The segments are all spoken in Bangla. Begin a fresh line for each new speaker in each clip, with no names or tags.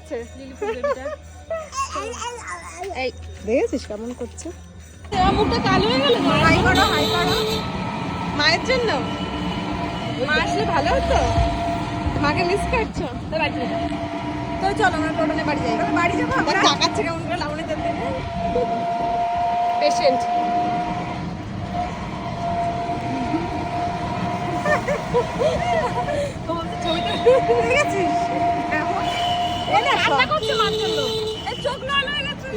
করছে এই দেখেছিস কেমন করছে? মুখটা কালো হয়ে গেল। হাই করো, হাই করো মায়ের জন্য। মা আসলে ভালো হতো। মাকে মিস করছো তো? বাড়ি তো চলো আমরা টোটো নিয়ে বাড়ি যাই। বাড়ি যাবো আমরা। তাকাচ্ছে কেমন করে লাবণী যেতে। পেশেন্ট ছবিটা দেখেছিস? রান্না করছে মার জন্য। এই চোখ লাল হয়ে গেছে।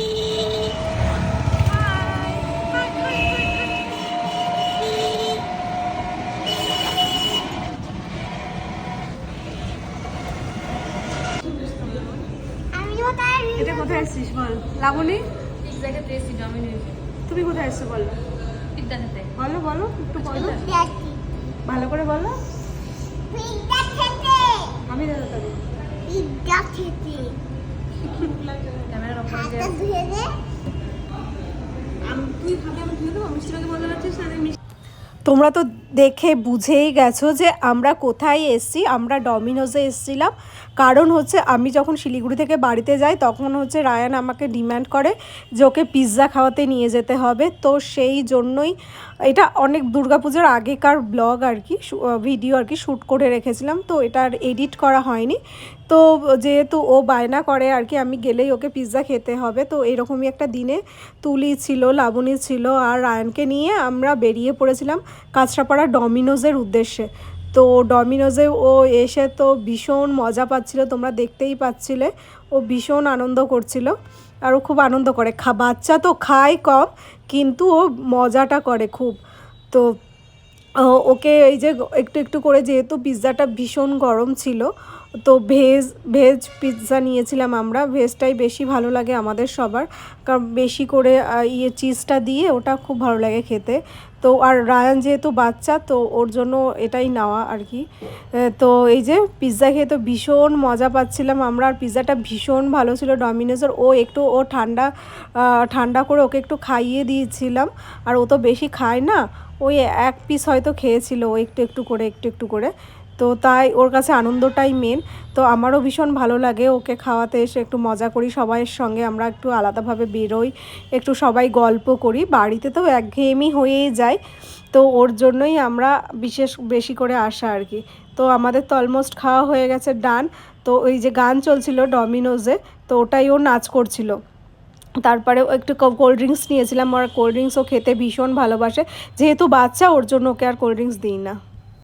এটা কোথায় এসেছিস বল লাবণী? তুমি কোথায় এসছো বলো? বলো বলো একটু বলো, ভালো করে বলো। আমি তোমরা তো দেখে বুঝেই গেছো যে আমরা কোথায় এসছি। আমরা ডমিনোজে এসছিলাম। কারণ হচ্ছে আমি যখন শিলিগুড়ি থেকে বাড়িতে যাই তখন হচ্ছে রায়ান আমাকে ডিম্যান্ড করে যে ওকে পিৎজা খাওয়াতে নিয়ে যেতে হবে। তো সেই জন্যই এটা অনেক দুর্গাপুজোর আগেকার ব্লগ আর কি, ভিডিও আর কি শ্যুট করে রেখেছিলাম। তো এটা আর এডিট করা হয়নি। তো যেহেতু ও বায়না করে আর কি আমি গেলেই ওকে পিৎজা খেতে হবে, তো এরকমই একটা দিনে তুলি ছিল, লাবণী ছিল আর রায়ানকে নিয়ে আমরা বেরিয়ে পড়েছিলাম কাঁচরাপাড়া ডমিনোজের উদ্দেশ্যে। তো ডমিনোজে ও এসে তো ভীষণ মজা পাচ্ছিল, তোমরা দেখতেই পাচ্ছিলে। ও ভীষণ আনন্দ করছিল আর ও খুব আনন্দ করে। বাচ্চা তো খায় কম কিন্তু ও মজাটা করে খুব। তো ওকে এই যে একটু একটু করে, যেহেতু পিৎজাটা ভীষণ গরম ছিল তো ভেজ পিৎজা নিয়েছিলাম আমরা। ভেজটাই বেশি ভালো লাগে আমাদের সবার, কারণ বেশি করে চিজটা দিয়ে ওটা খুব ভালো লাগে খেতে। তো আর রায়ান যেহেতু বাচ্চা তো ওর জন্য এটাই নেওয়া আর কি। তো এই যে পিৎজা খেয়ে তো ভীষণ মজা পাচ্ছিলাম আমরা। আর পিৎজাটা ভীষণ ভালো ছিল ডমিনোজের। ও ঠান্ডা করে ওকে একটু খাইয়ে দিয়েছিলাম। আর ও তো বেশি খায় না, ওই এক পিস হয়তো খেয়েছিল ও একটু একটু করে। তো তাই ওর কাছে আনন্দটাই মেন। তো আমারও ভীষণ ভালো লাগে ওকে খাওয়াতে এসে একটু মজা করি সবাইয়ের সঙ্গে। আমরা একটু আলাদাভাবে বেরোই, একটু সবাই গল্প করি। বাড়িতে তো একঘেয়েমি হয়েই যায়, তো ওর জন্যই আমরা বেশি করে আসা আর কি। তো আমাদের তো অলমোস্ট খাওয়া হয়ে গেছে, ডান। তো ওই যে গান চলছিল ডমিনোজে, তো ওটাই ও নাচ করছিল। তারপরে একটু কোল্ড ড্রিঙ্কস নিয়েছিলাম। আর কোল্ড ড্রিঙ্কসও খেতে ভীষণ ভালোবাসে, যেহেতু বাচ্চা ওর জন্য ওকে আর কোল্ড ড্রিঙ্কস দিই না।